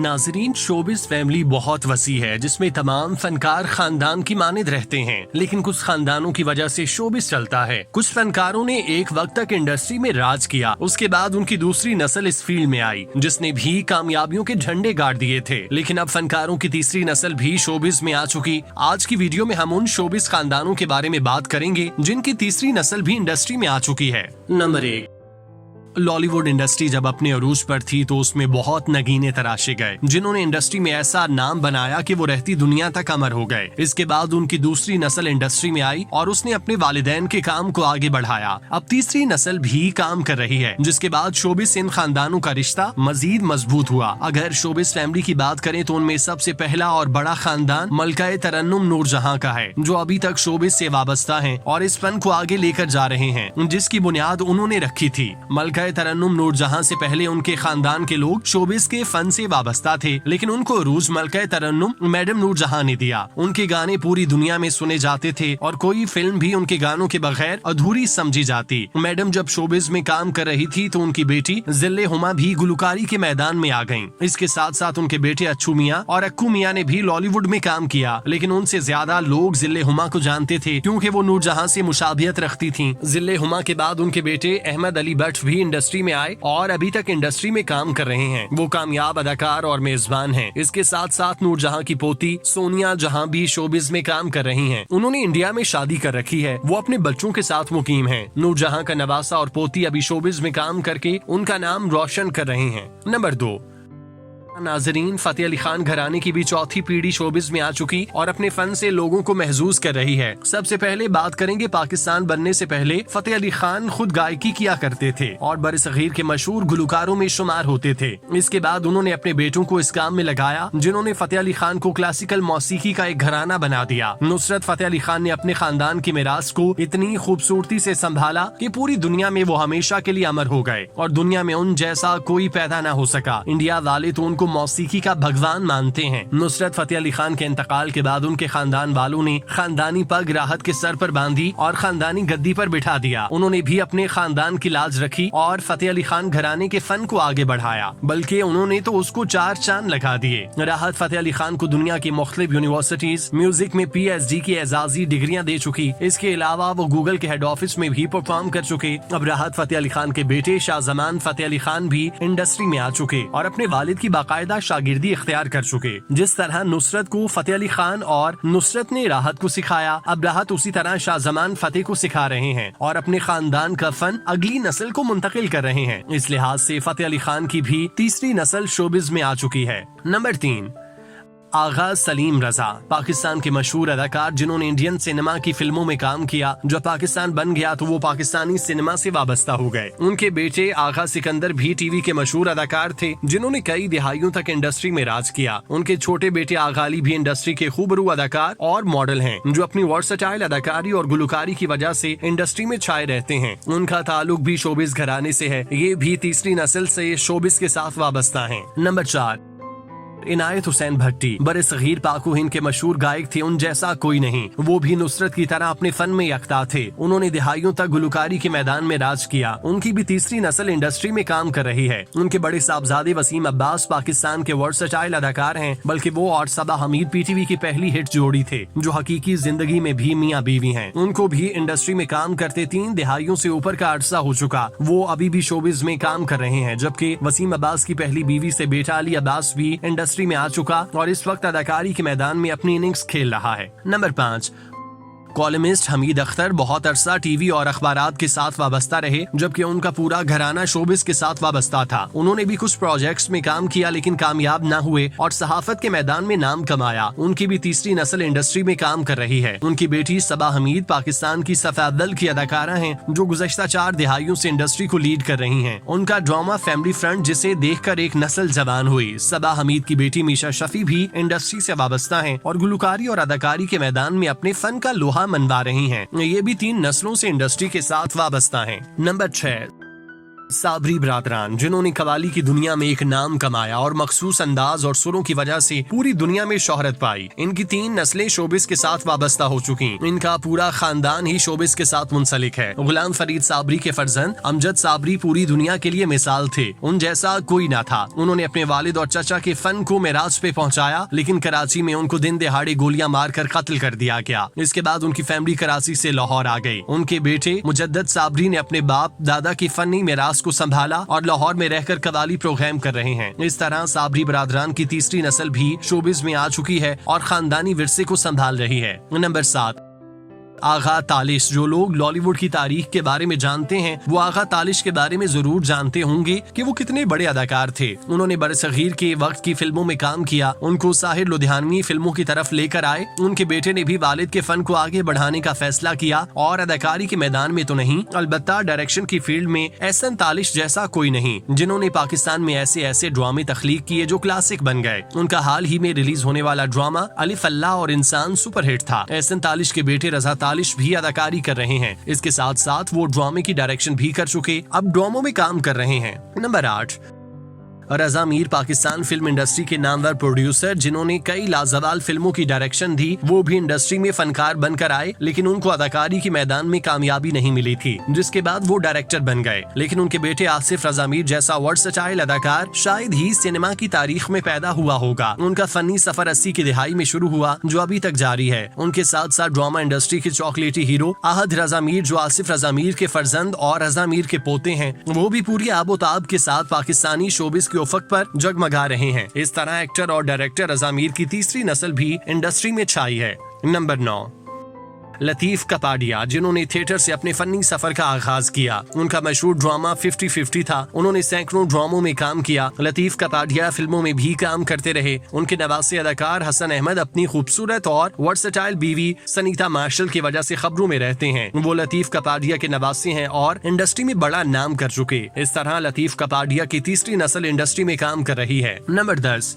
नाजरीन, showbiz family बहुत वसी है जिसमें तमाम फनकार खानदान की मानिद रहते हैं, लेकिन कुछ खानदानों की वजह से शोबिस चलता है। कुछ फनकारों ने एक वक्त तक इंडस्ट्री में राज किया, उसके बाद उनकी दूसरी नस्ल इस फील्ड में आई जिसने भी कामयाबियों के झंडे गाड़ दिए थे। लेकिन अब फनकारों की तीसरी नस्ल भी शोबिस में आ चुकी। आज की वीडियो में हम उन शोबिस खानदानों के बारे में बात करेंगे जिनकी तीसरी नस्ल भी इंडस्ट्री में आ चुकी है। नंबर 1, लॉलीवुड इंडस्ट्री जब अपने अरूज पर थी तो उसमें बहुत नगीने तराशे गए जिन्होंने इंडस्ट्री में ऐसा नाम बनाया कि वो रहती दुनिया तक अमर हो गए। इसके बाद उनकी दूसरी नस्ल इंडस्ट्री में आई और उसने अपने वालिदैन के काम को आगे बढ़ाया। अब तीसरी नस्ल भी काम कर रही है, जिसके बाद शोबिस इन खानदानों का रिश्ता मजीद मजबूत हुआ। अगर शोबिस फैमिली की बात करें तो उनमें सबसे पहला और बड़ा खानदान मलकाए तरन्नुम नूरजहां का है, जो अभी तक शोबिस से वाबस्ता है और इस फन को आगे लेकर जा रहे हैं जिसकी बुनियाद उन्होंने रखी थी। मलकाए तरन्नुम नूरजहां से पहले उनके खानदान के लोग शोबिस के फन से वाबस्ता थे, लेकिन उनको अरूज मलकाए तरन्नुम मैडम नूरजहां ने दिया। उनके गाने पूरी दुनिया में सुने जाते थे और कोई फिल्म भी उनके गानों के बगैर अधूरी समझी जाती। मैडम जब शोबिस में काम कर रही थी तो उनकी बेटी जिल्ले हुमा भी गुलकारी के मैदान में आ गयी। इसके साथ साथ उनके बेटे अच्छू मियाँ और अक्कू मियाँ ने भी लॉलीवुड में काम किया, लेकिन उनसे ज्यादा लोग जिल्ले हुमा को जानते थे क्योंकि वो नूरजहां से मुशाबियत रखती थी। जिल्ले हुमा के बाद उनके बेटे अहमद अली भट्ट भी इंडस्ट्री में आए और अभी तक इंडस्ट्री में काम कर रहे हैं। वो कामयाब अदाकार और मेजबान हैं। इसके साथ साथ नूरजहां की पोती सोनिया जहां भी शोबिस में काम कर रही हैं। उन्होंने इंडिया में शादी कर रखी है। वो अपने बच्चों के साथ मुकीम हैं। नूरजहां का नवासा और पोती अभी शोबिस में काम करके उनका नाम रोशन कर रहे हैं। नंबर 2, नाजरीन, फतेह अली खान घराने की भी चौथी पीढ़ी शोबिस में आ चुकी और अपने फन से लोगों को महजूज कर रही है। सबसे पहले बात करेंगे पाकिस्तान बनने से पहले फतेह अली खान खुद गायकी किया करते थे और बरसगीर के मशहूर गुलकारों में शुमार होते थे। इसके बाद उन्होंने अपने बेटों को इस काम में लगाया, जिन्होंने फतेह अली खान को क्लासिकल मौसीकी का एक घराना बना दिया। नुसरत फतेह अली खान ने अपने खानदान की मिरास को इतनी खूबसूरती से संभाला कि पूरी दुनिया में वो हमेशा के लिए अमर हो गए और दुनिया में उन जैसा कोई पैदा न हो सका। इंडिया वाले तो उनको मौसीकी का भगवान मानते हैं। नुसरत फतेह अली खान के इंतकाल के बाद उनके खानदान वालों ने खानदानी पग राहत के सर पर बांधी और खानदानी गद्दी पर बिठा दिया। उन्होंने भी अपने खानदान की लाज रखी और फतेह अली खान घराने के फन को आगे बढ़ाया, बल्कि उन्होंने तो उसको 4 चांद लगा दिए। राहत फतेह अली खान को दुनिया की मुख्तलिफ यूनिवर्सिटीज म्यूजिक में PhD की एजाजी डिग्रियां दे चुकी। इसके अलावा वो गूगल के हेड ऑफिस में भी परफॉर्म कर चुके। अब राहत फतेह अली खान के बेटे शाहजमान फतेह अली खान भी इंडस्ट्री में आ चुके और अपने वालिद की बाकायदा शागिर्दी इख्तियार कर चुके। जिस तरह नुसरत को फतेह अली खान और नुसरत ने राहत को सिखाया, अब राहत उसी तरह शाहजमान फतेह को सिखा रहे हैं और अपने खानदान का फन अगली नस्ल को मुंतकिल कर रहे हैं। इस लिहाज से फतेह अली खान की भी तीसरी नस्ल शोबिस में आ चुकी है। नंबर 3, आगा सलीम रजा, पाकिस्तान के मशहूर अदाकार जिन्होंने इंडियन सिनेमा की फिल्मों में काम किया। जब पाकिस्तान बन गया तो वो पाकिस्तानी सिनेमा से वाबस्ता हो गए। उनके बेटे आगा सिकंदर भी टीवी के मशहूर अदाकार थे, जिन्होंने कई दिहाइयों तक इंडस्ट्री में राज किया। उनके छोटे बेटे आगा अली भी इंडस्ट्री के खूबरू अदाकार और मॉडल हैं, जो अपनी वर्सटाइल अदाकारी और गुलकारी की वजह से इंडस्ट्री में छाए रहते हैं। उनका ताल्लुक भी शोबिस घराने से है। ये भी तीसरी नस्ल से शोबिस के साथ वाबस्ता है। नंबर 4, इनायत हुसैन भट्टी, बरसगीर पाक व हिंद के मशहूर गायक थे, उन जैसा कोई नहीं। वो भी नुसरत की तरह अपने फन में यकता थे। उन्होंने दिहाइयों तक गुलकारी के मैदान में राज किया। उनकी भी तीसरी नस्ल इंडस्ट्री में काम कर रही है। उनके बड़े साहबजादे वसीम अब्बास पाकिस्तान के वर्सटाइल अदाकार हैं, बल्कि वो और सबा हमीद PTV की पहली हिट जोड़ी थे, जो हकीकी जिंदगी में भी मियाँ बीवी हैं। उनको भी इंडस्ट्री में काम करते 3 दिहाइयों से ऊपर का अरसा हो चुका। वो अभी भी शोबिस में काम कर रहे हैं, जबकि वसीम अब्बास की पहली बीवी से बेटा अली अब्बास भी इंडस्ट्री में आ चुका और इस वक्त अदाकारी के मैदान में अपनी इनिंग्स खेल रहा है। नंबर 5, कॉलमिस्ट हमीद अख्तर बहुत अरसा टीवी और अखबारात के साथ वाबस्ता रहे, जबकि उनका पूरा घराना शोबिस के साथ वाबस्ता था। उन्होंने भी कुछ प्रोजेक्ट्स में काम किया, लेकिन कामयाब न हुए और सहाफत के मैदान में नाम कमाया। उनकी भी तीसरी नस्ल इंडस्ट्री में काम कर रही है। उनकी बेटी सबा हमीद पाकिस्तान की सफेदल की अदाकारा हैं, जो गुज़श्ता 4 दिहाइयों से इंडस्ट्री को लीड कर रही हैं। उनका ड्रामा फैमिली फ्रंट, जिसे देखकर एक नस्ल जवान हुई। सबा हमीद की बेटी मीशा शफी भी इंडस्ट्री से वाबस्ता है और गुलकारी और अदाकारी के मैदान में अपने फन का लोहा मनवा रही हैं। ये भी 3 नस्लों से इंडस्ट्री के साथ वाबस्ता हैं। नंबर 6, साबरी बरादरान, जिन्होंने कवाली की दुनिया में एक नाम कमाया और मखसूस अंदाज और सुरों की वजह से पूरी दुनिया में शोहरत पाई। इनकी 3 नस्लें शोबिस के साथ वाबस्ता हो चुकी। इनका पूरा खानदान ही शोबिस के साथ मुंसलिक है। गुलाम फरीद साबरी के फर्जंद अमजद साबरी पूरी दुनिया के लिए मिसाल थे। उन जैसा कोई ना था। उन्होंने अपने वालिद और चाचा के फन को मेराज पे पहुंचाया, लेकिन कराची में उनको दिन दिहाड़े गोलियां मारकर कत्ल कर दिया गया। इसके बाद उनकी फैमिली कराची से लाहौर आ गई। उनके बेटे मुजद्दद साबरी ने अपने बाप दादा की फनी मिराज को संभाला और लाहौर में रहकर कवाली प्रोग्राम कर रहे हैं। इस तरह साबरी बरादरान की तीसरी नस्ल भी शोबिज में आ चुकी है और खानदानी विरसे को संभाल रही है। नंबर 7, आगा तालिश। जो लोग लॉलीवुड की तारीख के बारे में जानते हैं वो आगा तालिश के बारे में जरूर जानते होंगे कि वो कितने बड़े अदाकार थे। उन्होंने बरसगीर के वक्त की फिल्मों में काम किया। उनको साहिर लुधियानवी फिल्मों की तरफ लेकर आए। उनके बेटे ने भी वालिद के फन को आगे बढ़ाने का फैसला किया और अदाकारी के मैदान में तो नहीं, अलबत्ता डायरेक्शन की फील्ड में एहसन तालिश जैसा कोई नहीं, जिन्होंने पाकिस्तान में ऐसे ऐसे ड्रामे तख्लीक किए जो क्लासिक बन गए। उनका हाल ही में रिलीज होने वाला ड्रामा अलिफ अल्लाह और इंसान सुपरहिट था। एहसन तालिश के बेटे रजा तालिश भी अदाकारी कर रहे हैं। इसके साथ साथ वो ड्रामे की डायरेक्शन भी कर चुके, अब ड्रामों में काम कर रहे हैं। नंबर 8, रजा मीर पाकिस्तान फिल्म इंडस्ट्री के नामवर प्रोड्यूसर, जिन्होंने कई लाजवाल फिल्मों की डायरेक्शन दी। वो भी इंडस्ट्री में फनकार बनकर आए, लेकिन उनको अदाकारी के मैदान में कामयाबी नहीं मिली थी, जिसके बाद वो डायरेक्टर बन गए। लेकिन उनके बेटे आसिफ रजा मीर जैसा वर्सटाइल अदाकार शायद ही सिनेमा की तारीख में पैदा हुआ होगा। उनका फनी सफर 80 की दिहाई में शुरू हुआ, जो अभी तक जारी है। उनके साथ साथ ड्रामा इंडस्ट्री के चॉकलेटी हीरो आहद रजा मीर, जो आसिफ रजा मीर के फर्जंद और रजा मीर के पोते हैं, वो भी पूरी आबोताब के साथ पाकिस्तानी शोबिस उफक पर जगमगा रहे हैं। इस तरह एक्टर और डायरेक्टर रजा मीर की तीसरी नस्ल भी इंडस्ट्री में छाई है। नंबर 9, लतीफ कपाडिया, जिन्होंने थिएटर से अपने फनी सफर का आगाज किया। उनका मशहूर ड्रामा 50-50 था। उन्होंने सैकड़ों ड्रामों में काम किया। लतीफ कपाडिया फिल्मों में भी काम करते रहे। उनके नवासे अदाकार हसन अहमद अपनी खूबसूरत और वर्सटाइल बीवी सनीता मार्शल की वजह से खबरों में रहते हैं। वो लतीफ कपाडिया के नवासे हैं और इंडस्ट्री में बड़ा नाम कर चुके। इस तरह लतीफ कपाडिया की तीसरी नस्ल इंडस्ट्री में काम कर रही है। नंबर 10,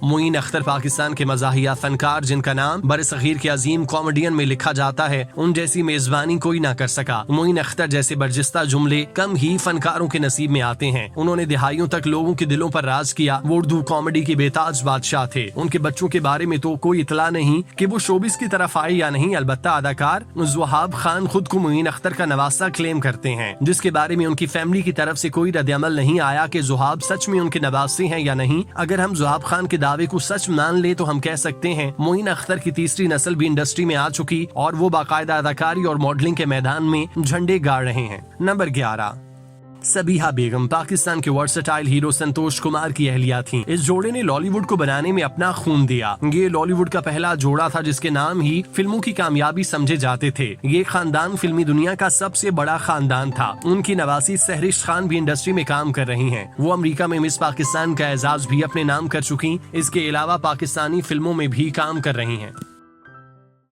मोइन अख्तर, पाकिस्तान के मज़ाहिया फनकार, जिनका नाम बरसगीर के अजीम कॉमेडियन में लिखा जाता है। उन जैसी मेजबानी कोई ना कर सका। मोइन अख्तर जैसे बर्जिस्ता जुमले कम ही फनकारों के नसीब में आते हैं। उन्होंने दिहाइयों तक लोगों के दिलों पर राज किया। वो उर्दू कॉमेडी के बेताज बादशाह थे। उनके बच्चों के बारे में तो कोई इतला नहीं कि वो शोबिस की तरफ आए या नहीं। अलबत्ता अदाकार ज़ुहाब खान खुद को मोइन अख्तर का नवासा क्लेम करते हैं, जिसके बारे में उनकी फैमिली की तरफ से कोई रद्द-ए-अमल नहीं आया कि ज़ुहाब सच में उनके नवासे हैं या नहीं। अगर हम ज़ुहाब खान के दावे को सच मान ले तो हम कह सकते हैं मोइन अख्तर की तीसरी नस्ल भी इंडस्ट्री में आ चुकी और वो बाकायदा अदाकारी और मॉडलिंग के मैदान में झंडे गाड़ रहे हैं। नंबर 11, सबीहा बेगम, पाकिस्तान के वर्सटाइल हीरो संतोष कुमार की अहलिया थीं। इस जोड़े ने लॉलीवुड को बनाने में अपना खून दिया। ये लॉलीवुड का पहला जोड़ा था जिसके नाम ही फिल्मों की कामयाबी समझे जाते थे। ये खानदान फिल्मी दुनिया का सबसे बड़ा खानदान था। उनकी नवासी सहरिश खान भी इंडस्ट्री में काम कर रही हैं। वो अमेरिका में मिस पाकिस्तान का एजाज भी अपने नाम कर चुकी। इसके अलावा पाकिस्तानी फिल्मों में भी काम कर रही हैं।